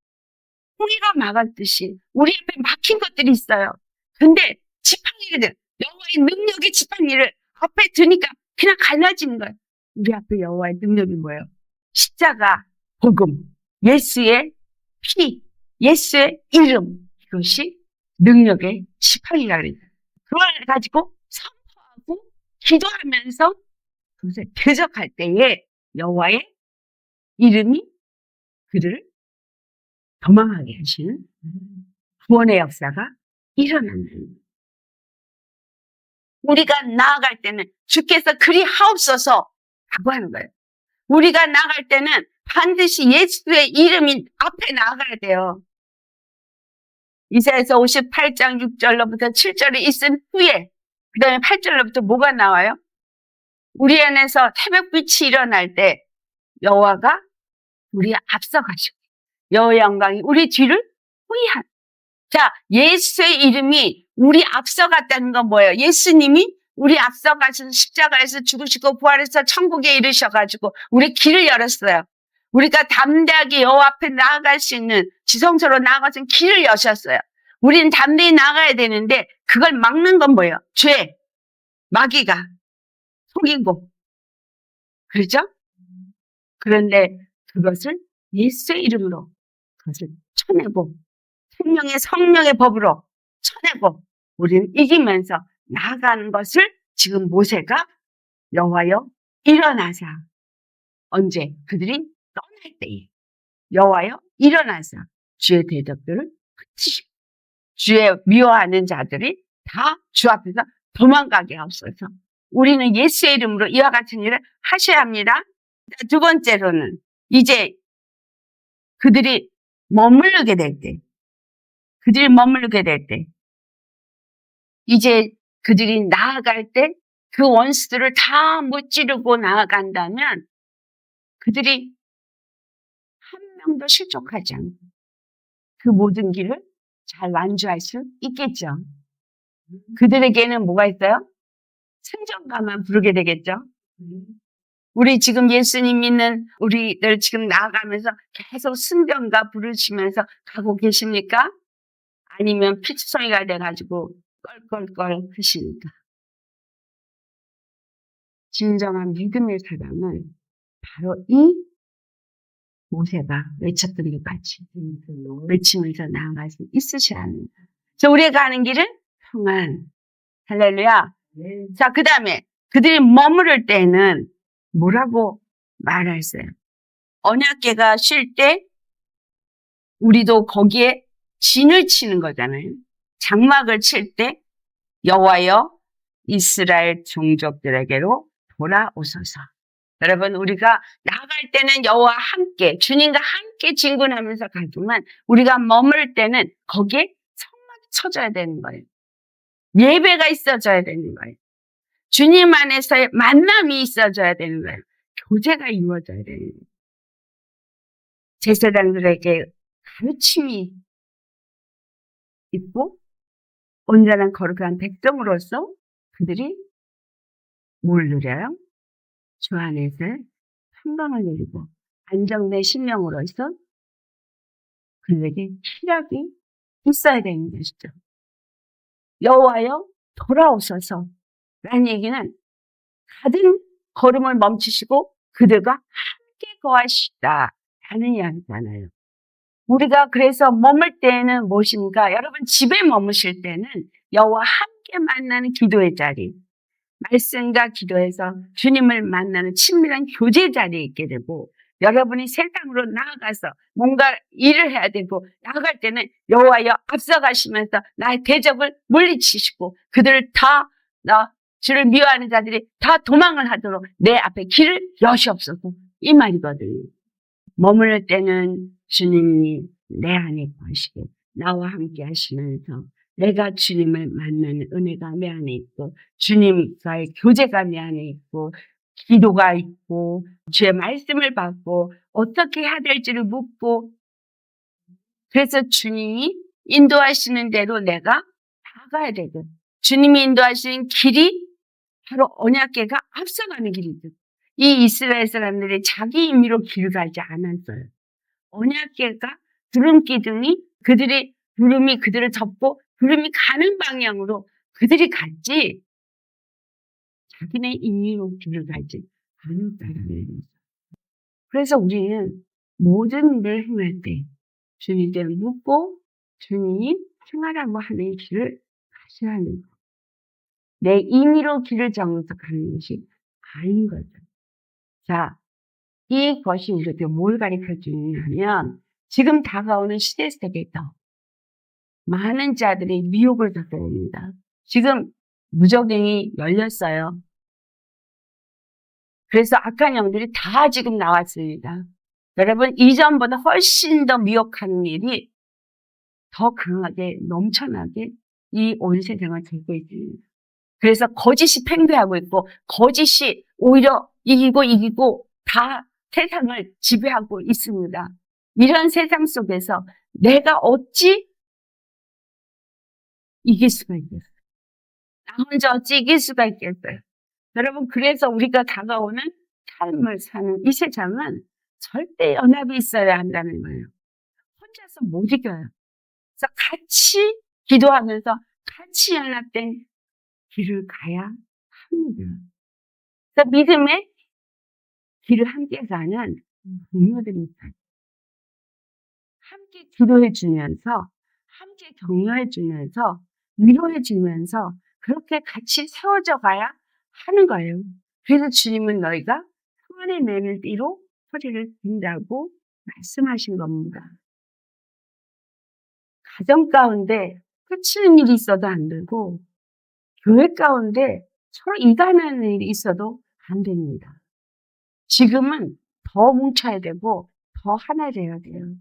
홍해가 막았듯이 우리 앞에 막힌 것들이 있어요. 근데 지팡이를 여호와의 능력의 지팡이를 앞에 드니까 그냥 갈라지는 거예요. 우리 앞에 여호와의 능력이 뭐예요? 십자가, 복음, 예수의 피, 예수의 이름, 이것이 능력의 지팡이라 그래요. 그걸 가지고 선포하고 기도하면서 그것을 대적할 때에 여호와의 이름이 그들을 도망하게 하시는 구원의 역사가 일어난다는 거예요. 우리가 나아갈 때는 주께서 그리 하옵소서 라고 하는 거예요. 우리가 나갈 때는 반드시 예수의 이름이 앞에 나가야 돼요. 이사야서 58장 6절로부터 7절에 있은 후에 그 다음에 8절로부터 뭐가 나와요? 우리 안에서 태백빛이 일어날 때 여호와가 우리 앞서가시고 여호와의 영광이 우리 뒤를 후이한. 자, 예수의 이름이 우리 앞서갔다는 건 뭐예요? 예수님이 우리 앞서가셔서 십자가에서 죽으시고 부활해서 천국에 이르셔가지고 우리 길을 열었어요. 우리가 담대하게 여호와 앞에 나아갈 수 있는 지성소로 나아가서 길을 여셨어요. 우리는 담대히 나가야 되는데 그걸 막는 건 뭐예요? 죄, 마귀가 속이고, 그렇죠? 그런데 그것을 예수의 이름으로 그것을 쳐내고 생명의 성령의 법으로 쳐내고 우리는 이기면서 나아가는 것을 지금 모세가 여호와여 일어나사. 언제? 그들이 떠날 때에 여호와여 일어나사 주의 대적들을 그치시고 주의 미워하는 자들이 다 주 앞에서 도망가게 하옵소서. 우리는 예수의 이름으로 이와 같은 일을 하셔야 합니다. 두 번째로는 이제 그들이 머무르게 될 때, 이제 그들이 나아갈 때 그 원수들을 다 무찌르고 나아간다면 그들이 한 명도 실족하지 않고 그 모든 길을 잘 완주할 수 있겠죠. 그들에게는 뭐가 있어요? 승전가만 부르게 되겠죠. 우리 지금 예수님 믿는 우리들 지금 나아가면서 계속 승전가 부르시면서 가고 계십니까? 아니면 피투성이가 돼가지고 껄껄껄 하십니까? 진정한 믿음의 사람은 바로 이 모세가 외쳤던 것 같이 외치면서 나아갈 수 있으셔야 합니다. 그래서 우리가 가는 길은 평안. 할렐루야. 자, 그 다음에 그들이 머무를 때는 뭐라고 말했어요? 언약궤가 쉴 때 우리도 거기에 진을 치는 거잖아요. 장막을 칠 때 여호와여 이스라엘 종족들에게로 돌아오소서. 여러분, 우리가 나갈 때는 여호와 함께 주님과 함께 진군하면서 가지만 우리가 머물 때는 거기에 성막이 쳐져야 되는 거예요. 예배가 있어져야 되는 거예요. 주님 안에서의 만남이 있어져야 되는 거예요. 교제가 이루어져야 되는 거예요. 제사장들에게 가르침이 있고 온전한 거룩한 백성으로서 그들이 뭘 누려요? 주 안에서 평강을 누리고 안정된 심령으로서 그들에게 희락이 있어야 되는 것이죠. 여호와여 돌아오셔서 라는 얘기는 가든 걸음을 멈추시고 그들과 함께 거하시다 라는 이야기잖아요. 우리가 그래서 머물 때는 무엇입니까? 여러분 집에 머무실 때는 여호와 함께 만나는 기도의 자리, 말씀과 기도해서 주님을 만나는 친밀한 교제 자리에 있게 되고 여러분이 세상으로 나아가서 뭔가 일을 해야 되고 나아갈 때는 여호와여 앞서가시면서 나의 대적을 물리치시고 그들을 다 주를 미워하는 자들이 다 도망을 하도록 내 앞에 길을 여시옵소서. 이 말이거든요. 머무를 때는 주님이 내 안에 거하시고 나와 함께 하시면서 내가 주님을 만나는 은혜가 내 안에 있고 주님과의 교제가 내 안에 있고 기도가 있고 주의 말씀을 받고 어떻게 해야 될지를 묻고 그래서 주님이 인도하시는 대로 내가 나가야 되거든. 주님이 인도하시는 길이 바로 언약궤가 앞서가는 길이죠. 이 이스라엘 사람들이 자기 임의로 길을 가지 않았어요. 언약궤가 구름 기둥이 그들이 구름이 그들을 덮고 구름이 가는 방향으로 그들이 갔지 자기네 임의로 길을 가지 않았다는 거죠. 그래서 우리는 모든 일을 행할 때 주님께 묻고 주님이 행하라고 하는 길을 가셔야 하는 거예요. 내 임의로 길을 정해서 가는 것이 아닌 거죠. 자, 이것이 우리에게 뭘 가르쳐 주냐면 지금 다가오는 시대 속에서 많은 자들이 미혹을 받게 됩니다. 지금 무적행이 열렸어요. 그래서 악한 영들이 다 지금 나왔습니다. 여러분, 이전보다 훨씬 더 미혹한 일이 더 강하게, 넘쳐나게 이 온 세상을 들고 있습니다. 그래서 거짓이 팽배하고 있고, 거짓이 오히려 이기고 다 세상을 지배하고 있습니다. 이런 세상 속에서 내가 어찌 이길 수가 있겠어요? 나 혼자 어찌 이길 수가 있겠어요? 여러분, 그래서 우리가 다가오는 삶을 사는 이 세상은 절대 연합이 있어야 한다는 거예요. 혼자서 못 이겨요. 그래서 같이 기도하면서 같이 연합된 길을 가야 합니다. 그래서 믿음의 길을 함께 가는 동료들입니다. 함께 기도해 주면서, 함께 격려해 주면서, 위로해 주면서 그렇게 같이 세워져 가야 하는 거예요. 그래서 주님은 너희가 소원에 내는 띠로 소리를 든다고 말씀하신 겁니다. 가정 가운데 끝치는 일이 있어도 안 되고, 교회 가운데 서로 이간하는 일이 있어도 안 됩니다. 지금은 더 뭉쳐야 되고 더 하나 되어야 돼요.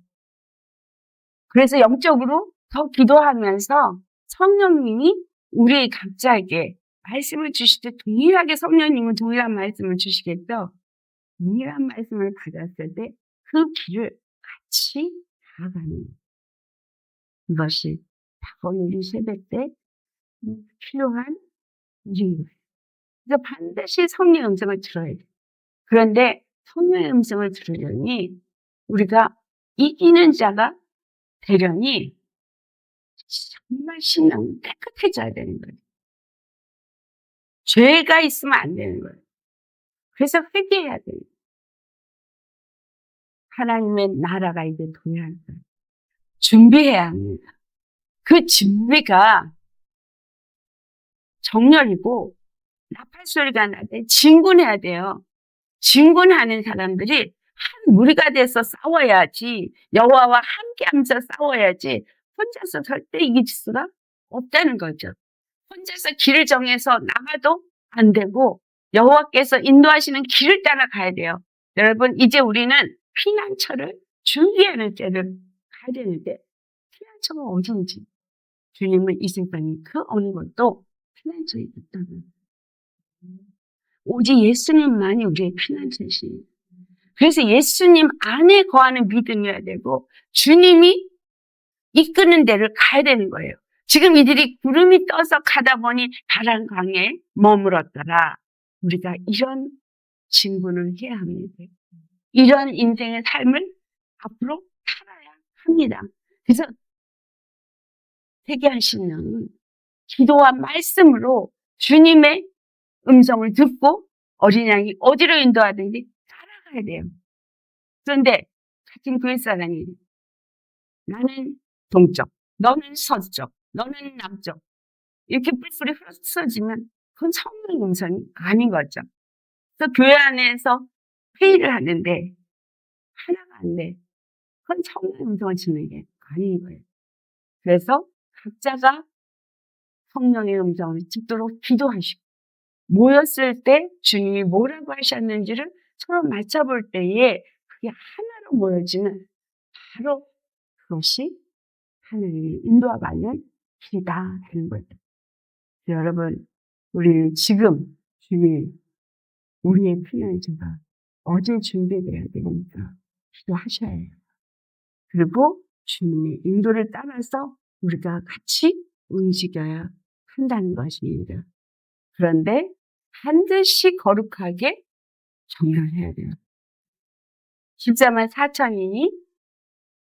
그래서 영적으로 더 기도하면서 성령님이 우리 각자에게 말씀을 주실 때 동일하게 성령님은 동일한 말씀을 주시겠죠. 동일한 말씀을 받았을 때 그 길을 같이 나아가는 것이 다가오는 우리 세대 때 필요한 일입니다. 그래서 반드시 성령의 음성을 들어야 돼요. 그런데 성령의 음성을 들으려니 우리가 이기는 자가 되려니 정말 신앙이 깨끗해져야 되는 거예요. 죄가 있으면 안 되는 거예요. 그래서 회개해야 돼요. 하나님의 나라가 이제 도래할 거예요. 준비해야 합니다. 그 준비가 정렬이고 나팔소리가 나되 진군해야 돼요. 진군하는 사람들이 한 무리가 돼서 싸워야지, 여호와와 함께하면서 싸워야지 혼자서 절대 이길 수가 없다는 거죠. 혼자서 길을 정해서 나가도 안 되고 여호와께서 인도하시는 길을 따라가야 돼요. 여러분, 이제 우리는 피난처를 준비하는 때를 가야 되는데 피난처가 어딘지 주님은 이 세상에 그 어느 것도 피난처에 있다는 오직 예수님만이 우리의 피난처이시니 그래서 예수님 안에 거하는 믿음이어야 되고 주님이 이끄는 데를 가야 되는 거예요. 지금 이들이 구름이 떠서 가다 보니 바람 강에 머물었더라. 우리가 이런 진군을 해야 합니다. 이런 인생의 삶을 앞으로 살아야 합니다. 그래서 세계한 신령은 기도와 말씀으로 주님의 음성을 듣고 어린 양이 어디로 인도하든지 따라가야 돼요. 그런데 같은 교회 사람이 나는 동쪽, 너는 서쪽, 너는 남쪽 이렇게 뿔뿔이 흩어지면 그건 성령의 음성이 아닌 거죠. 그래서 교회 안에서 회의를 하는데 하나가 안 돼. 그건 성령의 음성을 듣는 게 아닌 거예요. 그래서 각자가 성령의 음성을 듣도록 기도하시고 모였을 때 주님이 뭐라고 하셨는지를 서로 맞춰볼 때에 그게 하나로 모여지는 바로 그것이 하나님의 인도하는 길이다 하는 거죠. 여러분, 우리는 지금 주님 우리의 피난처가 어제 준비되어야 되니까 기도하셔야 해요. 그리고 주님의 인도를 따라서 우리가 같이 움직여야 한다는 것입니다. 그런데 반드시 거룩하게 정렬해야 돼요. 14만 4천인이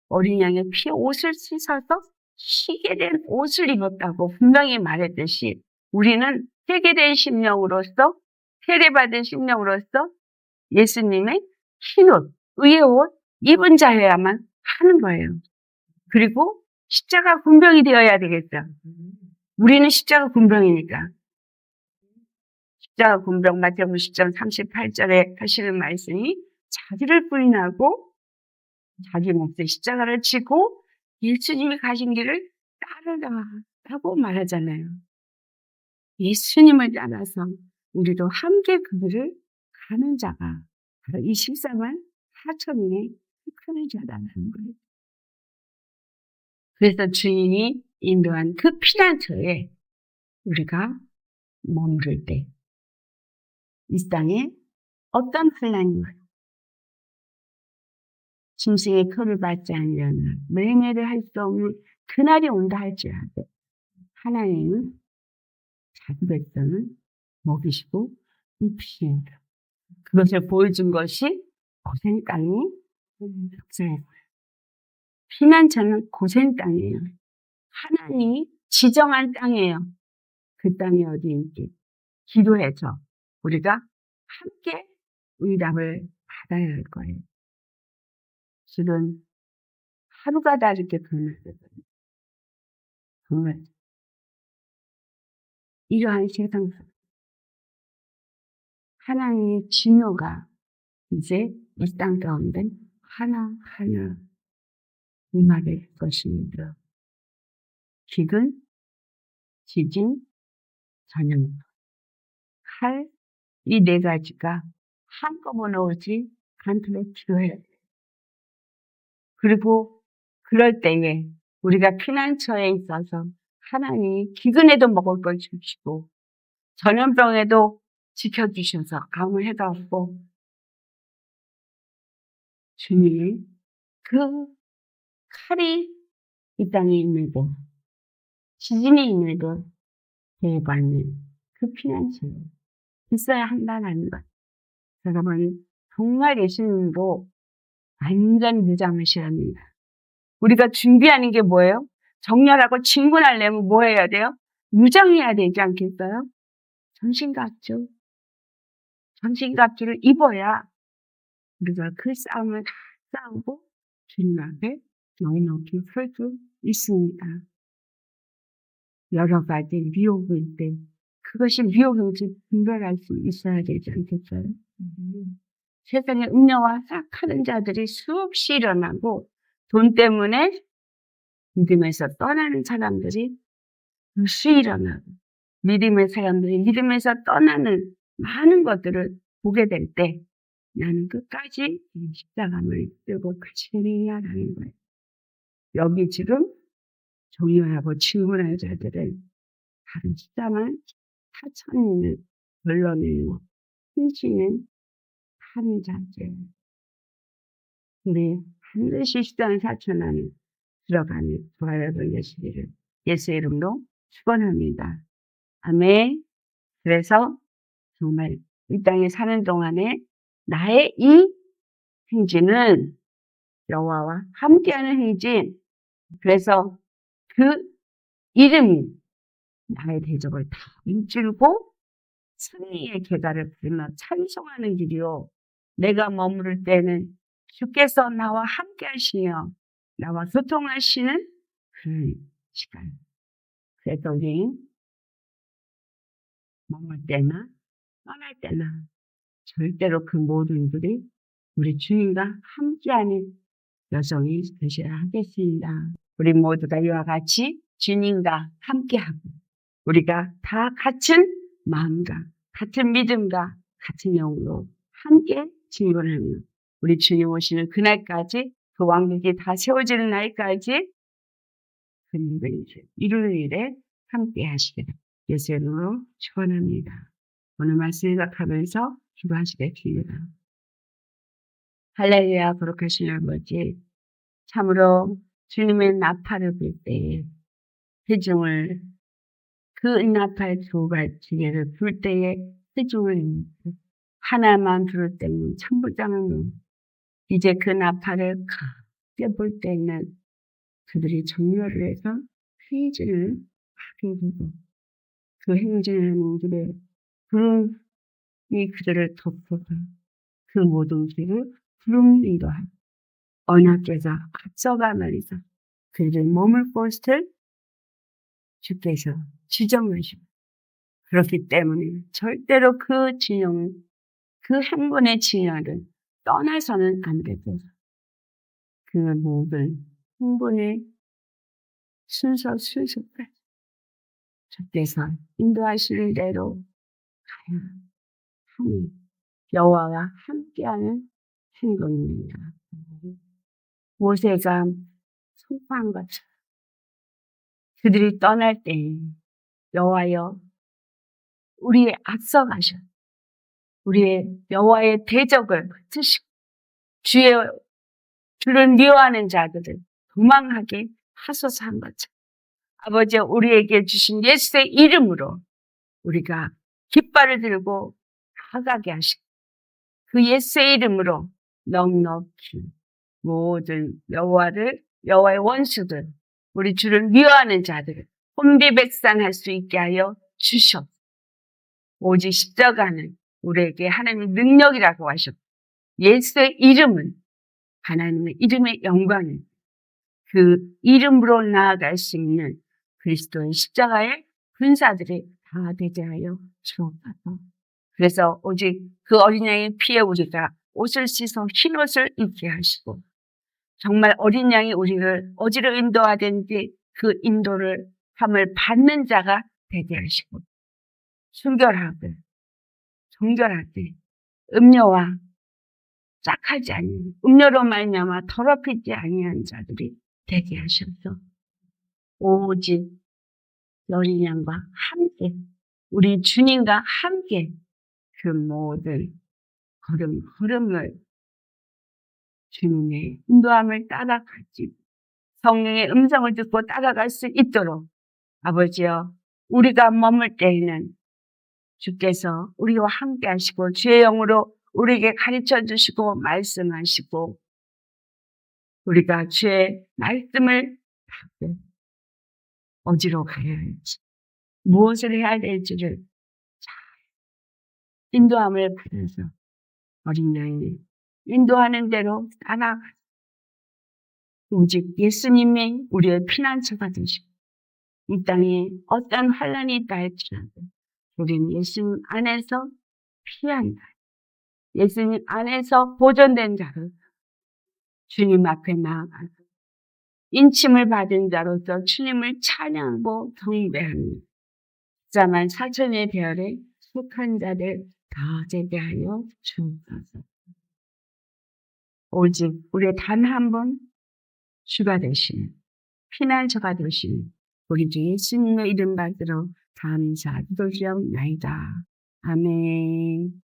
어린 양의 피 옷을 씻어서 희게 된 옷을 입었다고 분명히 말했듯이 우리는 회개된 심령으로서 세례받은 심령으로서 예수님의 흰옷, 의의 옷 입은 자여야만 하는 거예요. 그리고 십자가 군병이 되어야 되겠죠. 우리는 십자가 군병이니까. 십자가 군병 마태복음 10장 38절에 하시는 말씀이 자기를 부인하고 자기 몫의 십자가를 지고 예수님이 가신 길을 따르라고 말하잖아요. 예수님을 따라서 우리도 함께 그 길을 하는 자가 바로 이 14만 4천인의 큰 자라는 거예요. 그래서 주인이 인도한 그 피난처에 우리가 머무를 때 이 땅에 어떤 환난이 와요. 짐승의 표를 받지 않으려나 매매를 할 수 없는 그날이 온다 할지라도 하나님은 자기 백성을 먹이시고 입히신다. 그것을 보여준 것이 고센 땅이 역사예요. 피난처는 고센 땅이에요. 하나님이 지정한 땅이에요. 그 땅이 어디인지 기도해서 우리가 함께 응답을 받아야 할 거예요. 실은 하루가 다르게 변화되거든요. 정말 이러한 세상 속 하나님의 진노가 이제 이 땅 가운데 하나하나 임하게 될 것입니다. 기근, 지진, 전염, 칼, 이 네 가지가 한꺼번에 오지 않도록 기도해야 돼요. 그리고 그럴 때에 우리가 피난처에 있어서 하나님이 기근에도 먹을 걸 주시고 전염병에도 지켜주셔서 아무 해도 없고 주님이 그 칼이 이 땅에 있는데 지진이 있는데 대받는 그 피난처에 있어야 한다는 것. 여러분 정말 예수님도 완전 무장하시랍니다. 우리가 준비하는 게 뭐예요? 정렬하고 진군하려면 뭐 해야 돼요? 무장해야 되지 않겠어요? 전신갑주. 전신갑주를 입어야 우리가 그 싸움을 다 싸우고 주님 앞에 넉넉히 설 수 있습니다. 여러 가지 미혹일 때 그것이 미혹인지 분별할 수 있어야 되지 않겠어요? 세상에 음녀와 싹하는 자들이 수없이 일어나고 돈 때문에 믿음에서 떠나는 사람들이 수없이 일어나고 믿음의 사람들이 믿음에서 떠나는 많은 것들을 보게 될 때 나는 끝까지 이 십자가를 들고 같이 행해야라는 거예요. 여기 지금 종료하고 질문할 자들은 다른 십자만 4천인을 걸러내고 훔치는 하는 자들. 우리 반드시 십자만 4천 안에 들어가는 부활을 걸려시기를 예수 이름으로 축원합니다. 아멘. 그래서 정말 이 땅에 사는 동안에 나의 이 행진은 여호와와 함께하는 행진. 그래서 그 이름이 나의 대적을 다 움찔고 승리의 계가를 부르며 찬송하는 길이요. 내가 머무를 때는 주께서 나와 함께 하시며 나와 소통하시는 그 시간. 그래서 우리 머물 때나 떠날 때나 절대로 그 모든 일이 우리 주님과 함께하는 여정이 되셔야 하겠습니다. 우리 모두가 이와 같이 주님과 함께하고 우리가 다 같은 마음과 같은 믿음과 같은 영으로 함께 진군하며 우리 주님 오시는 그날까지 그 왕국이 다 세워지는 날까지 그 일을 이루는 일에 함께 하시기를 예수 이름으로 축원합니다. 오늘 말씀 생각하면서 기도하시겠습니다. 할렐루야 거룩하신 아버지 참으로 주님의 나팔을 불 때에 회중을 그 나팔 두 가지를 불 때에 회중을 하나만 부를 때는 천부장은 이제 그 나팔을 크게 불 때는 그들이 정렬을 해서 회진을 하게 되고 그 행진하는 길에 구름이 그들을 덮어서 그 모든 길을 구름 인도하고 언약께서 앞서가 말이죠. 그들의 머물 곳을 주께서 지정하시고 그렇기 때문에 절대로 그 진영, 그 한 분의 진영을 떠나서는 안 되고 그 모든 한 분의 순서까지 주께서 인도하시는 대로 가야 하니 여호와와 함께하는 행동입니다. 모세가 선포한 것처럼 그들이 떠날 때 여호와여 우리의 앞서가셔 우리의 여호와의 대적을 흩으시고 주를 미워하는 자들을 도망하게 하소서 한 것처럼 아버지 우리에게 주신 예수의 이름으로 우리가 깃발을 들고 나아가게 하시고 그 예수의 이름으로 넉넉히 모든 여호와의 원수들 우리 주를 미워하는 자들을 혼비백산할 수 있게 하여 주시옵소서. 오직 십자가는 우리에게 하나님의 능력이라고 하셨고 예수의 이름은 하나님의 이름의 영광을 그 이름으로 나아갈 수 있는 그리스도의 십자가의 군사들이 다 되게 하여 주옵소서. 그래서 오직 그 어린 양의 피에 우리가 옷을 씻어 흰 옷을 입게 하시고 정말 어린 양이 우리를 어디로 인도하든지 그 인도를 함을 받는 자가 되게 하시고 순결하게 정결하게 음료와 짝하지 아니한 음료로 말미암아 더럽히지 아니한 자들이 되게 하셔서 오직 어린 양과 함께 우리 주님과 함께 그 모든 걸음을 주님의 인도함을 따라가지 성령의 음성을 듣고 따라갈 수 있도록 아버지여 우리가 머물 때에는 주께서 우리와 함께 하시고 주의 영으로 우리에게 가르쳐 주시고 말씀하시고 우리가 주의 말씀을 받고 어디로 가야 할지 무엇을 해야 될지를 잘 인도함을 받아서 어린 양이 인도하는 대로 따라가 오직 예수님이 우리의 피난처가 되시고 이 땅에 어떤 환란이 있다 할지라도 우리는 예수님 안에서 피한다. 예수님 안에서 보존된 자로 주님 앞에 나아가서 인침을 받은 자로서 주님을 찬양하고 경배합니다. 자만 사천의 별에 속한 자들 다 되게 하여 주옵소서. 오직 우리의 단 한 번 주가 되시는 피난처가 되시는 우리 주 예수님의 이름 받들어 감사 기도드리옵나이다. 아멘.